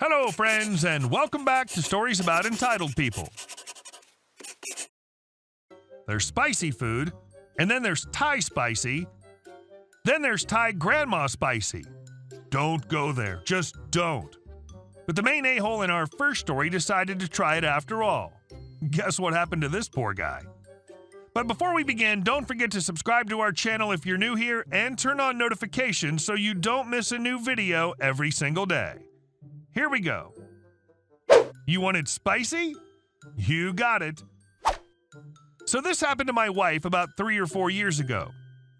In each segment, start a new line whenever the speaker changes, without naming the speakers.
Hello, friends, and welcome back to Stories About Entitled People. There's spicy food, and then there's Thai spicy, then there's Thai grandma spicy. Don't go there, just don't. But the main a-hole in our first story decided to try it after all. Guess what happened to this poor guy? But before we begin, don't forget to subscribe to our channel if you're new here and turn on notifications so you don't miss a new video every single day. Here we go. You wanted spicy? You got it. So this happened to my wife about 3 or 4 years ago.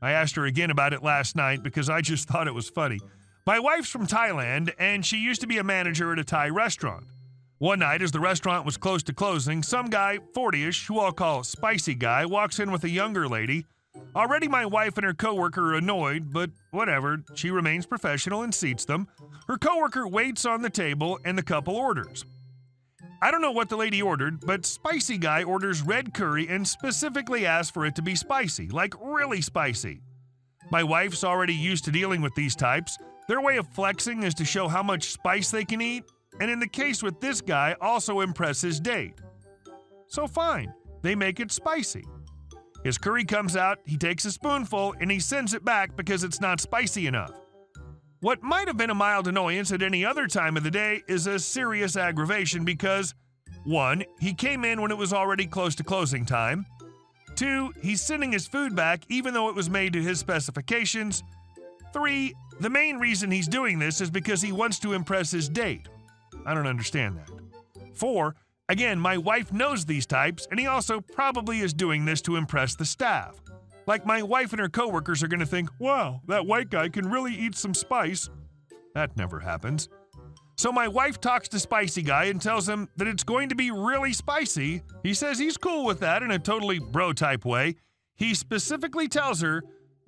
I asked her again about it last night because I just thought it was funny. My wife's from Thailand, and she used to be a manager at a Thai restaurant. One night, as the restaurant was close to closing, some guy, 40-ish, who I'll call Spicy Guy, walks in with a younger lady. Already my wife and her coworker are annoyed, but whatever, she remains professional and seats them. Her coworker waits on the table, and the couple orders. I don't know what the lady ordered, but Spicy Guy orders red curry and specifically asks for it to be spicy, like really spicy. My wife's already used to dealing with these types. Their way of flexing is to show how much spice they can eat, and in the case with this guy, also impress his date. So fine, they make it spicy. His curry comes out, he takes a spoonful, and he sends it back because it's not spicy enough. What might have been a mild annoyance at any other time of the day is a serious aggravation because 1. He came in when it was already close to closing time. 2. He's sending his food back even though it was made to his specifications. 3. The main reason he's doing this is because he wants to impress his date. I don't understand that. 4. Again, my wife knows these types, and he also probably is doing this to impress the staff. Like my wife and her coworkers are going to think, wow, that white guy can really eat some spice. That never happens. So my wife talks to Spicy Guy and tells him that it's going to be really spicy. He says he's cool with that in a totally bro-type way. He specifically tells her,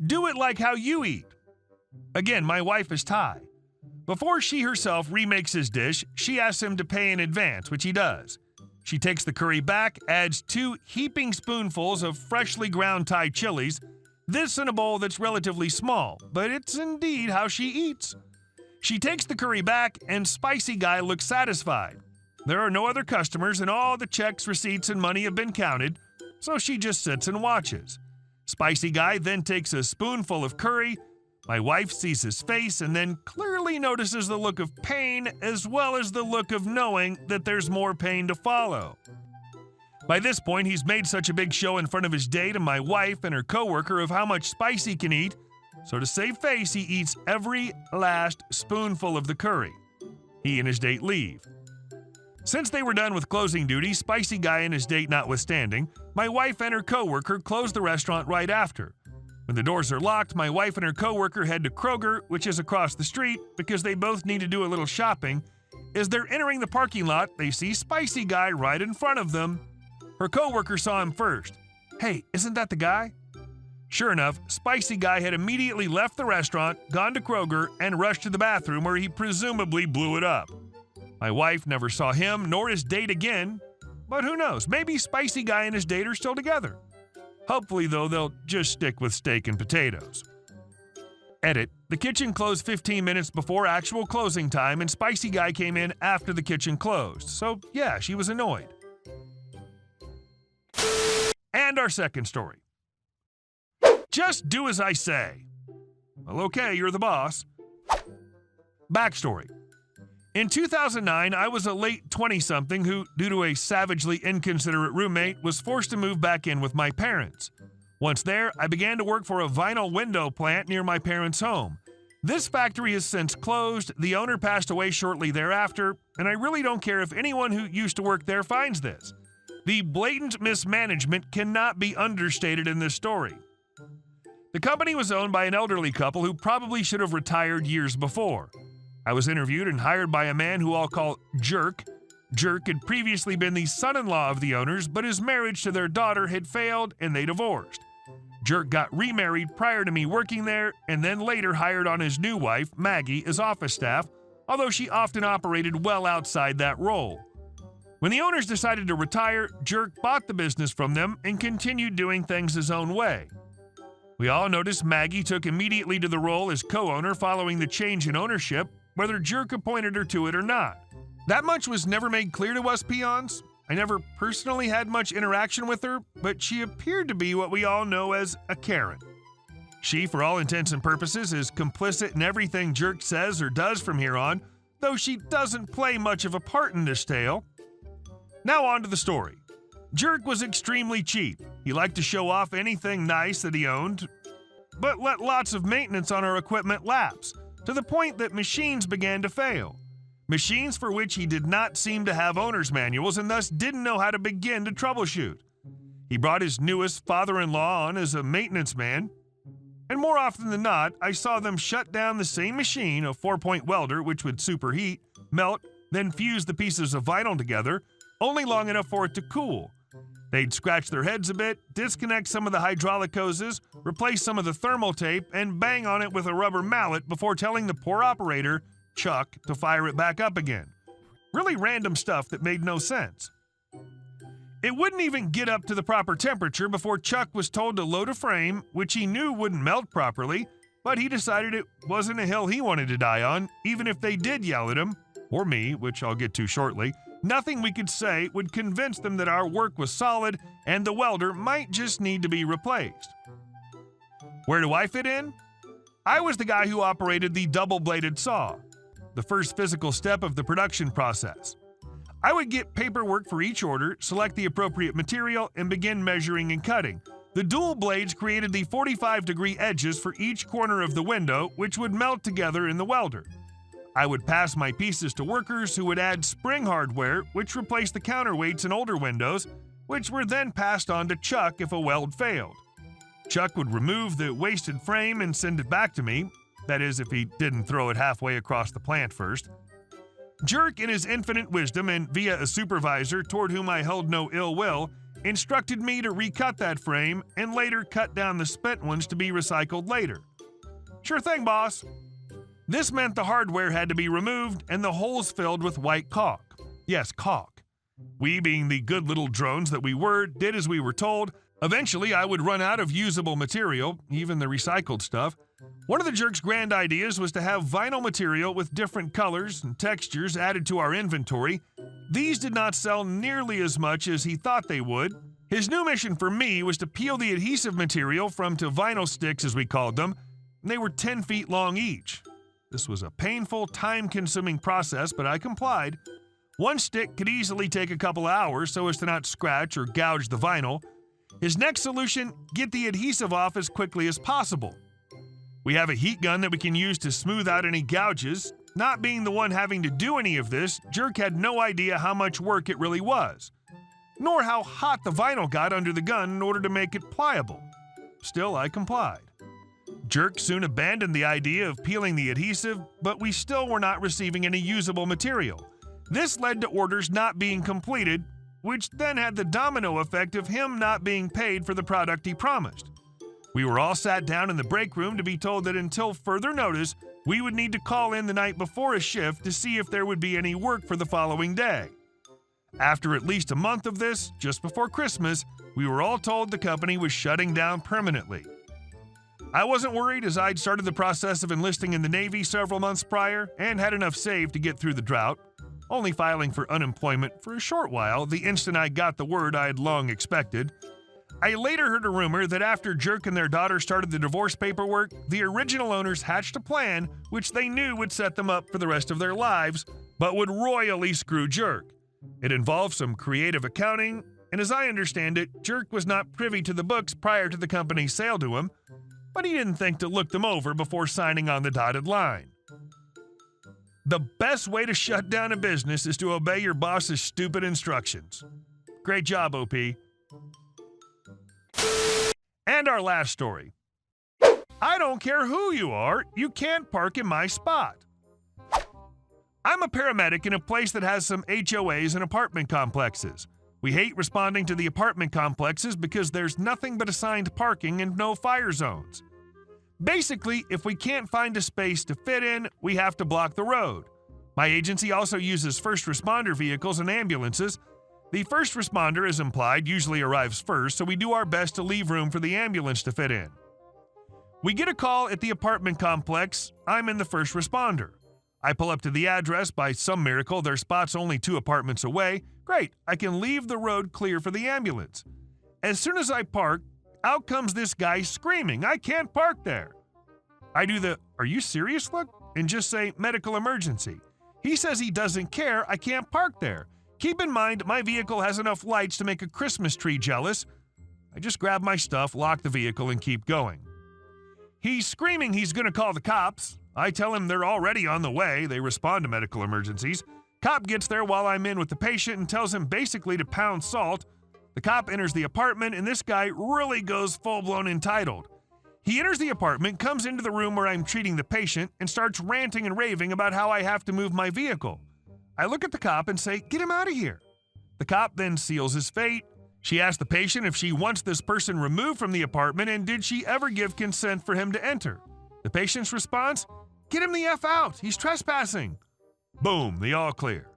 do it like how you eat. Again, my wife is Thai. Before she herself remakes his dish, she asks him to pay in advance, which he does. She takes the curry back, adds 2 heaping spoonfuls of freshly ground Thai chilies, this in a bowl that's relatively small, but it's indeed how she eats. She takes the curry back, and Spicy Guy looks satisfied. There are no other customers, and all the checks, receipts, and money have been counted, so she just sits and watches. Spicy Guy then takes a spoonful of curry. My wife sees his face and then clearly notices the look of pain as well as the look of knowing that there's more pain to follow. By this point, he's made such a big show in front of his date and my wife and her coworker of how much spice he can eat, so to save face, he eats every last spoonful of the curry. He and his date leave. Since they were done with closing duty, Spicy Guy and his date notwithstanding, my wife and her coworker closed the restaurant right after. When the doors are locked, my wife and her coworker head to Kroger, which is across the street, because they both need to do a little shopping. As they're entering the parking lot, they see Spicy Guy right in front of them. Her coworker saw him first. Hey, isn't that the guy? Sure enough, Spicy Guy had immediately left the restaurant, gone to Kroger, and rushed to the bathroom where he presumably blew it up. My wife never saw him nor his date again, but who knows, maybe Spicy Guy and his date are still together. Hopefully, though, they'll just stick with steak and potatoes. Edit: the kitchen closed 15 minutes before actual closing time, and Spicy Guy came in after the kitchen closed. So, yeah, she was annoyed. And our second story. Just do as I say. Well, okay, you're the boss. Backstory. In 2009, I was a late 20-something who, due to a savagely inconsiderate roommate, was forced to move back in with my parents. Once there, I began to work for a vinyl window plant near my parents' home. This factory has since closed, the owner passed away shortly thereafter, and I really don't care if anyone who used to work there finds this. The blatant mismanagement cannot be understated in this story. The company was owned by an elderly couple who probably should have retired years before. I was interviewed and hired by a man who I'll call Jerk. Jerk had previously been the son-in-law of the owners, but his marriage to their daughter had failed and they divorced. Jerk got remarried prior to me working there and then later hired on his new wife, Maggie, as office staff, although she often operated well outside that role. When the owners decided to retire, Jerk bought the business from them and continued doing things his own way. We all noticed Maggie took immediately to the role as co-owner following the change in ownership, whether Jerk appointed her to it or not. That much was never made clear to us peons. I never personally had much interaction with her, but she appeared to be what we all know as a Karen. She, for all intents and purposes, is complicit in everything Jerk says or does from here on, though she doesn't play much of a part in this tale. Now on to the story. Jerk was extremely cheap. He liked to show off anything nice that he owned, but let lots of maintenance on our equipment lapse, to the point that machines began to fail. Machines for which he did not seem to have owner's manuals and thus didn't know how to begin to troubleshoot. He brought his newest father-in-law on as a maintenance man, and more often than not, I saw them shut down the same machine, a 4-point welder which would superheat, melt, then fuse the pieces of vinyl together, only long enough for it to cool. They'd scratch their heads a bit, disconnect some of the hydraulic hoses, replace some of the thermal tape, and bang on it with a rubber mallet before telling the poor operator, Chuck, to fire it back up again. Really random stuff that made no sense. It wouldn't even get up to the proper temperature before Chuck was told to load a frame, which he knew wouldn't melt properly, but he decided it wasn't a hill he wanted to die on, even if they did yell at him, or me, which I'll get to shortly. Nothing we could say would convince them that our work was solid and the welder might just need to be replaced. Where do I fit in? I was the guy who operated the double-bladed saw, the first physical step of the production process. I would get paperwork for each order, select the appropriate material, and begin measuring and cutting. The dual blades created the 45-degree edges for each corner of the window, which would melt together in the welder. I would pass my pieces to workers who would add spring hardware, which replaced the counterweights in older windows, which were then passed on to Chuck if a weld failed. Chuck would remove the wasted frame and send it back to me, that is, if he didn't throw it halfway across the plant first. Jerk, in his infinite wisdom and via a supervisor toward whom I held no ill will, instructed me to recut that frame and later cut down the spent ones to be recycled later. Sure thing, boss. This meant the hardware had to be removed and the holes filled with white caulk. Yes, caulk. We, being the good little drones that we were, did as we were told. Eventually, I would run out of usable material, even the recycled stuff. One of the Jerk's grand ideas was to have vinyl material with different colors and textures added to our inventory. These did not sell nearly as much as he thought they would. His new mission for me was to peel the adhesive material from to vinyl sticks, as we called them. They were 10 feet long each. This was a painful, time-consuming process, but I complied. One stick could easily take a couple hours so as to not scratch or gouge the vinyl. His next solution, get the adhesive off as quickly as possible. We have a heat gun that we can use to smooth out any gouges. Not being the one having to do any of this, Jerk had no idea how much work it really was, nor how hot the vinyl got under the gun in order to make it pliable. Still, I complied. Jerk soon abandoned the idea of peeling the adhesive, but we still were not receiving any usable material. This led to orders not being completed, which then had the domino effect of him not being paid for the product he promised. We were all sat down in the break room to be told that until further notice, we would need to call in the night before a shift to see if there would be any work for the following day. After at least a month of this, just before Christmas, we were all told the company was shutting down permanently. I wasn't worried, as I'd started the process of enlisting in the Navy several months prior and had enough saved to get through the drought, only filing for unemployment for a short while the instant I got the word I had long expected. I later heard a rumor that after Jerk and their daughter started the divorce paperwork, the original owners hatched a plan which they knew would set them up for the rest of their lives, but would royally screw Jerk. It involved some creative accounting, and as I understand it, Jerk was not privy to the books prior to the company's sale to him, but he didn't think to look them over before signing on the dotted line. The best way to shut down a business is to obey your boss's stupid instructions. Great job, OP. And our last story. I don't care who you are, you can't park in my spot. I'm a paramedic in a place that has some HOAs and apartment complexes. We hate responding to the apartment complexes because there's nothing but assigned parking and no fire zones. Basically, if we can't find a space to fit in, we have to block the road. My agency also uses first responder vehicles and ambulances. The first responder, as implied, usually arrives first, so we do our best to leave room for the ambulance to fit in. We get a call at the apartment complex. I'm in the first responder. I pull up to the address. By some miracle, their spot's only 2 apartments away. Great, I can leave the road clear for the ambulance. As soon as I park, out comes this guy screaming, "I can't park there." I do the "Are you serious" look and just say medical emergency. He says he doesn't care, I can't park there. Keep in mind, my vehicle has enough lights to make a Christmas tree jealous. I just grab my stuff, lock the vehicle, and keep going. He's screaming he's going to call the cops. I tell him they're already on the way. They respond to medical emergencies. Cop gets there while I'm in with the patient and tells him basically to pound salt. The cop enters the apartment, and this guy really goes full-blown entitled. He enters the apartment, comes into the room where I'm treating the patient, and starts ranting and raving about how I have to move my vehicle. I look at the cop and say, "Get him out of here." The cop then seals his fate. She asks the patient if she wants this person removed from the apartment and did she ever give consent for him to enter. The patient's response, "Get him the F out, he's trespassing." Boom, the all clear.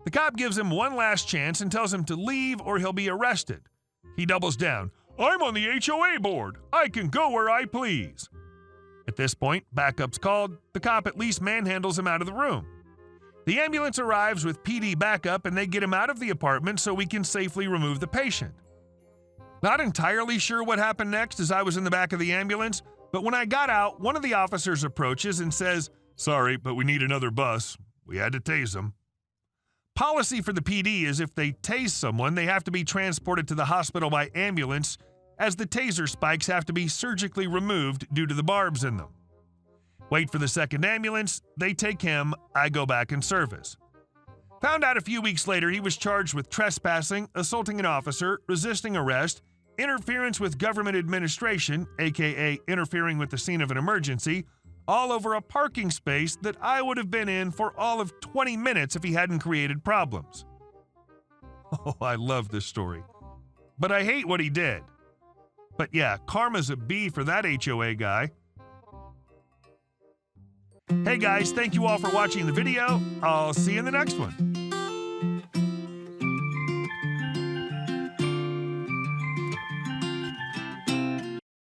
The cop gives him one last chance and tells him to leave or he'll be arrested. He doubles down, "I'm on the HOA board, I can go where I please." At this point, backup's called. The cop at least manhandles him out of the room. The ambulance arrives with PD backup and they get him out of the apartment so we can safely remove the patient. Not entirely sure what happened next as I was in the back of the ambulance, but when I got out, one of the officers approaches and says, "Sorry, but we need another bus. We had to tase them." Policy for the PD is if they tase someone, they have to be transported to the hospital by ambulance, as the taser spikes have to be surgically removed due to the barbs in them. Wait for the second ambulance, they take him, I go back in service. Found out a few weeks later he was charged with trespassing, assaulting an officer, resisting arrest, interference with government administration, aka interfering with the scene of an emergency, all over a parking space that I would have been in for all of 20 minutes if he hadn't created problems. Oh, I love this story. But I hate what he did. But yeah, karma's a B for that HOA guy. Hey guys, thank you all for watching the video. I'll see you in the next one.